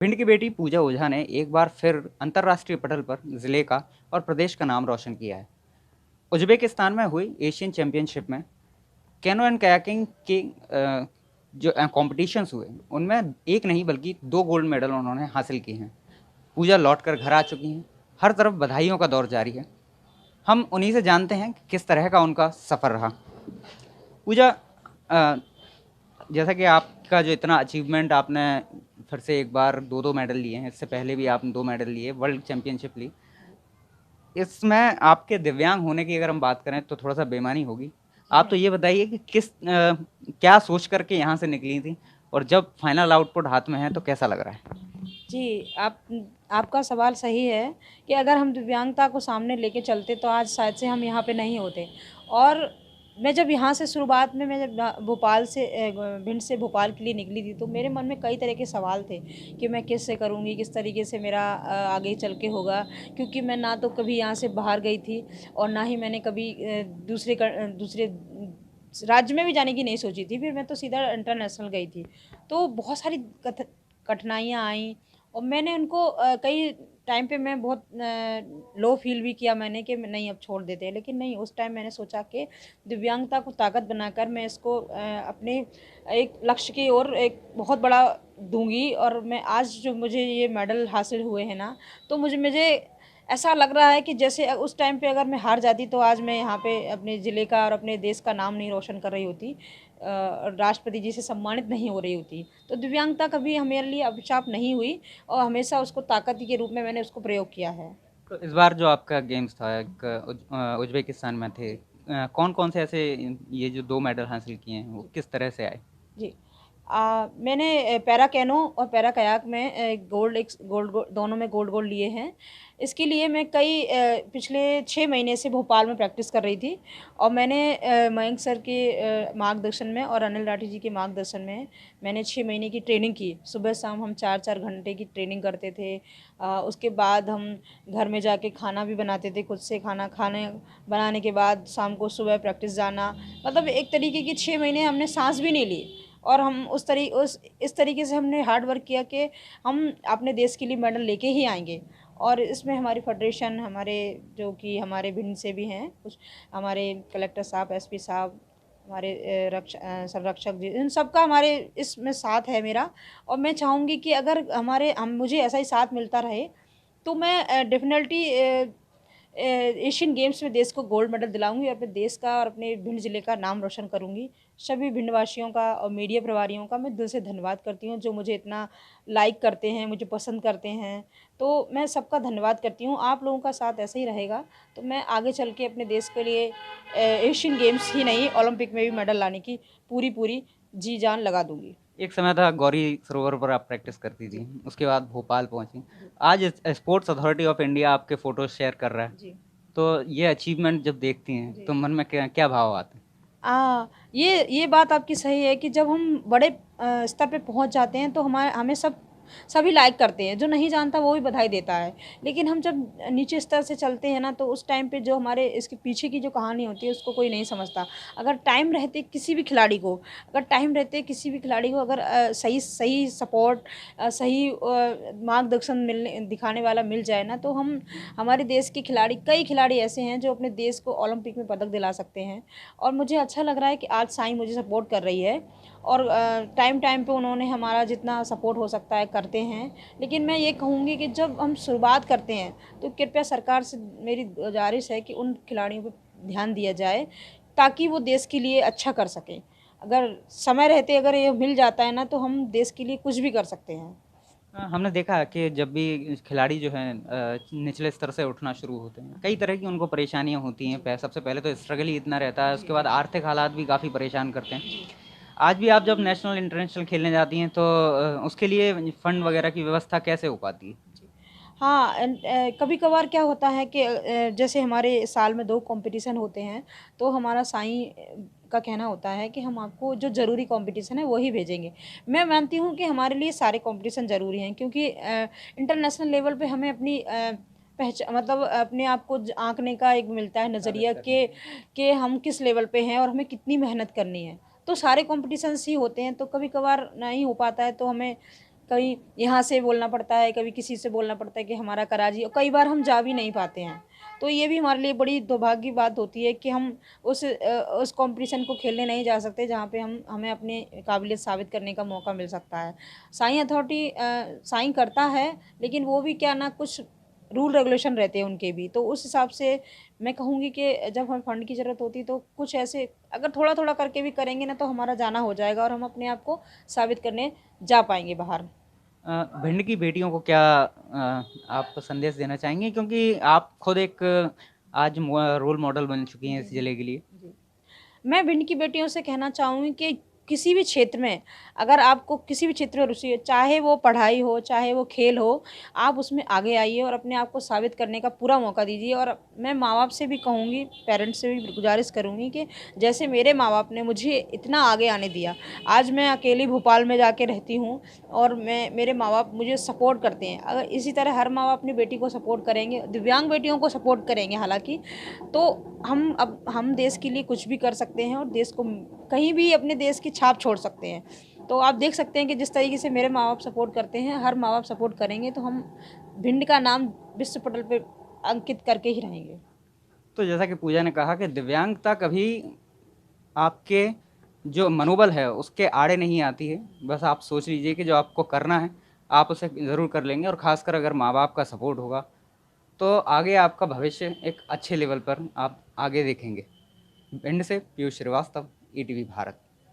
भिंड की बेटी पूजा ओझा ने एक बार फिर अंतर्राष्ट्रीय पटल पर जिले का और प्रदेश का नाम रोशन किया है। उज्बेकिस्तान में हुई एशियन चैंपियनशिप में कैनो एंड कयाकिंग के जो कॉम्पिटिशन्स हुए उनमें एक नहीं बल्कि 2 गोल्ड मेडल उन्होंने हासिल किए हैं। पूजा लौट कर घर आ चुकी हैं। हर तरफ बधाइयों का दौर जारी है। हम उन्हीं से जानते हैं कि किस तरह का उनका सफ़र रहा। पूजा, अ, जैसा कि आपका जो इतना अचीवमेंट, आपने फिर से एक बार 2-2 मेडल लिए हैं, इससे पहले भी आपने 2 मेडल लिए, वर्ल्ड चैंपियनशिप ली। इसमें आपके दिव्यांग होने की अगर हम बात करें तो थोड़ा-सा बेईमानी होगी। आप तो ये बताइए कि क्या सोच कर के यहाँ से निकली थीं और जब फाइनल आउटपुट हाथ में है तो कैसा लग रहा है? जी, आपका सवाल सही है कि अगर हम दिव्यांगता को सामने लेके चलते तो आज शायद से हम यहाँ पे नहीं होते। और मैं जब यहाँ से शुरुआत में मैं जब भोपाल से भिंड से भोपाल के लिए निकली थी तो मेरे मन में कई तरह के सवाल थे कि मैं किससे करूँगी, किस तरीके से मेरा आगे चल के होगा। क्योंकि मैं ना तो कभी यहाँ से बाहर गई थी और ना ही मैंने कभी दूसरे राज्य में भी जाने की नहीं सोची थी। फिर मैं तो सीधा इंटरनेशनल गई थी। तो बहुत सारी कठिनाइयाँ आईं और मैंने उनको कई टाइम पे मैं बहुत लो फील भी किया मैंने कि नहीं अब छोड़ देते हैं। लेकिन नहीं, उस टाइम मैंने सोचा कि दिव्यांगता को ताकत बनाकर मैं इसको अपने एक लक्ष्य की ओर एक बहुत बड़ा दूंगी। और मैं आज जो मुझे ये मेडल हासिल हुए हैं ना, तो मुझे ऐसा लग रहा है कि जैसे उस टाइम पे अगर मैं हार जाती तो आज मैं यहाँ पे अपने ज़िले का और अपने देश का नाम नहीं रोशन कर रही होती, राष्ट्रपति जी से सम्मानित नहीं हो रही होती। तो दिव्यांगता कभी मेरे लिए अभिशाप नहीं हुई और हमेशा उसको ताकत के रूप में मैंने उसको प्रयोग किया है। तो इस बार जो आपका गेम्स था, उज़्बेकिस्तान में थे, कौन-कौन से ऐसे ये जो 2 मेडल हासिल किए हैं वो किस तरह से आए? जी। मैंने पैरा कैनो और पैरा कयाक में गोल्ड दोनों में गोल्ड लिए हैं। इसके लिए मैं पिछले 6 महीने से भोपाल में प्रैक्टिस कर रही थी और मैंने मयंक सर के मार्गदर्शन में और अनिल राठी जी के मार्गदर्शन में मैंने 6 महीने की ट्रेनिंग की। सुबह-शाम हम 4-4 घंटे की ट्रेनिंग करते थे। उसके बाद हम घर में जाके खाना भी बनाते थे खुद से। खाने बनाने के बाद शाम को सुबह प्रैक्टिस जाना। मतलब एक तरीके की 6 महीने हमने साँस भी नहीं ली। और हम उस इस तरीके से हमने हार्ड वर्क किया कि हम अपने देश के लिए मेडल लेके ही आएँगे। और इसमें हमारी फेडरेशन, हमारे जो कि हमारे भिंड से भी हैं कुछ, हमारे कलेक्टर साहब, एसपी साहब, हमारे संरक्षक जी, इन सबका हमारे इसमें साथ है मेरा। और मैं चाहूँगी कि अगर मुझे ऐसा ही साथ मिलता रहे तो मैं डेफ़िनेटली एशियन गेम्स में देश को गोल्ड मेडल दिलाऊँगी और अपने देश का और अपने भिंड ज़िले का नाम रोशन करूँगी। सभी भिंडवासियों का और मीडिया प्रभारियों का मैं दिल से धन्यवाद करती हूँ, जो मुझे इतना लाइक करते हैं, मुझे पसंद करते हैं। तो मैं सबका धन्यवाद करती हूँ। आप लोगों का साथ ऐसे ही रहेगा, तो मैं आगे चल के अपने देश के लिए एशियन गेम्स ही नहीं, ओलंपिक में भी मेडल लाने की पूरी-पूरी जी-जान लगा दूँगी। एक समय था गौरी सरोवर पर आप प्रैक्टिस करती जी, थी, उसके बाद भोपाल पहुँची। जी, आज स्पोर्ट्स अथॉरिटी ऑफ इंडिया आपके फ़ोटोज़ शेयर कर रहा है, जी, तो ये अचीवमेंट जब देखती हैं जी। तो मन में क्या क्या भाव आते हैं? ये बात आपकी सही है कि जब हम बड़े स्तर पे पहुँच जाते हैं तो हमें सभी लाइक करते हैं, जो नहीं जानता वो भी बधाई देता है। लेकिन हम जब नीचे स्तर से चलते हैं ना, तो उस टाइम पे जो हमारे इसके पीछे की जो कहानी होती है उसको कोई नहीं समझता। अगर टाइम रहते किसी भी खिलाड़ी को अगर टाइम रहते किसी भी खिलाड़ी को अगर सही सही सपोर्ट, सही मार्गदर्शन मिलने दिखाने वाला मिल जाए ना, तो हम हमारे देश के खिलाड़ी, कई खिलाड़ी ऐसे हैं जो अपने देश को ओलंपिक में पदक दिला सकते हैं। और मुझे अच्छा लग रहा है कि आज साईं मुझे सपोर्ट कर रही है और टाइम पे उन्होंने हमारा जितना सपोर्ट हो सकता है करते हैं। लेकिन मैं ये कहूँगी कि जब हम शुरुआत करते हैं तो कृपया सरकार से मेरी गुज़ारिश है कि उन खिलाड़ियों पे ध्यान दिया जाए ताकि वो देश के लिए अच्छा कर सकें। अगर समय रहते अगर ये मिल जाता है ना, तो हम देश के लिए कुछ भी कर सकते हैं। हमने देखा कि जब भी खिलाड़ी जो हैं निचले स्तर से उठना शुरू होते हैं, कई तरह की उनको परेशानियाँ होती हैं। जी, सबसे पहले तो स्ट्रगल ही इतना रहता है, जी, उसके बाद आर्थिक हालात भी काफ़ी परेशान करते हैं। जी। आज भी आप जब नेशनल, इंटरनेशनल खेलने जाती हैं तो उसके लिए फंड वगैरह की व्यवस्था कैसे हो पाती है? जी। हाँ, कभी-कभार क्या होता है कि जैसे हमारे साल में 2 कॉम्पिटिशन होते हैं, तो हमारा साईं का कहना होता है कि हम आपको जो ज़रूरी कॉम्पिटिशन है, वो ही भेजेंगे। मैं मानती हूँ कि हमारे लिए सारे कॉम्पिटिशन ज़रूरी हैं क्योंकि इंटरनेशनल लेवल पे हमें अपनी मतलब अपने आप को आँकने का एक मिलता है साबित नज़रिया करने के लिए। कि हम किस लेवल पे हैं और हमें कितनी मेहनत करनी है। तो सारे कॉम्पिटिशन्स ही होते हैं, तो कभी-कभार नहीं हो पाता है, तो हमें कहीं यहाँ से बोलना पड़ता है, कभी किसी से बोलना पड़ता है कि हमारा कराजी, और कई बार हम जा भी नहीं पाते हैं। तो ये भी हमारे लिए बड़ी दुर्भाग्य की बात होती है कि हम उस कॉम्पिटिशन को खेलने नहीं जा सकते जहाँ पे हमें अपनी काबिलियत साबित करने का मौका मिल सकता है। साईं अथॉरिटी साईं करता है, लेकिन वो भी क्या ना कुछ रूल रेगुलेशन रहते हैं उनके भी। तो उस हिसाब से मैं कहूँगी कि जब हमें फंड की ज़रूरत होती है तो कुछ ऐसे अगर थोड़ा-थोड़ा करके भी करेंगे ना तो हमारा जाना हो जाएगा और हम अपने आप को साबित करने जा पाएँगे बाहर। भिंड की बेटियों को क्या आप संदेश देना चाहेंगे? क्योंकि आप खुद एक आज रोल मॉडल बन चुकी हैं जी, इस जी। जिले के लिए। जी। मैं भिंड की बेटियों से कहना चाहूँगी कि किसी भी क्षेत्र में अगर आपको किसी भी क्षेत्र में रुचि है, चाहे वो पढ़ाई हो, चाहे वो खेल हो, आप उसमें आगे आइए और अपने आप को साबित करने का पूरा मौका दीजिए। और मैं माँ-बाप से भी कहूँगी, पेरेंट्स से भी गुज़ारिश करूँगी कि जैसे मेरे माँ-बाप ने मुझे इतना आगे आने दिया, आज मैं अकेली भोपाल में जाके रहती हूँ और मेरे माँ-बाप मुझे सपोर्ट करते हैं। अगर इसी तरह हर माँ-बाप अपनी बेटी को सपोर्ट करेंगे, दिव्यांग बेटियों को सपोर्ट करेंगे हालाँकि, तो हम देश के लिए कुछ भी कर सकते हैं और देश को कहीं भी अपने देश की छाप छोड़ सकते हैं। तो आप देख सकते हैं कि जिस तरीके से मेरे माँ-बाप सपोर्ट करते हैं, हर माँ-बाप सपोर्ट करेंगे तो हम भिंड का नाम विश्व पटल पे अंकित करके ही रहेंगे। तो जैसा कि पूजा ने कहा कि दिव्यांगता कभी आपके जो मनोबल है उसके आड़े नहीं आती है। बस आप सोच लीजिए कि जो आपको करना है, आप उसे ज़रूर कर लेंगे और ख़ासकर अगर माँ-बाप का सपोर्ट होगा, तो आगे आपका भविष्य एक अच्छे लेवल पर आप आगे देखेंगे। भिंड से पीयूष श्रीवास्तव, ईटीवी भारत।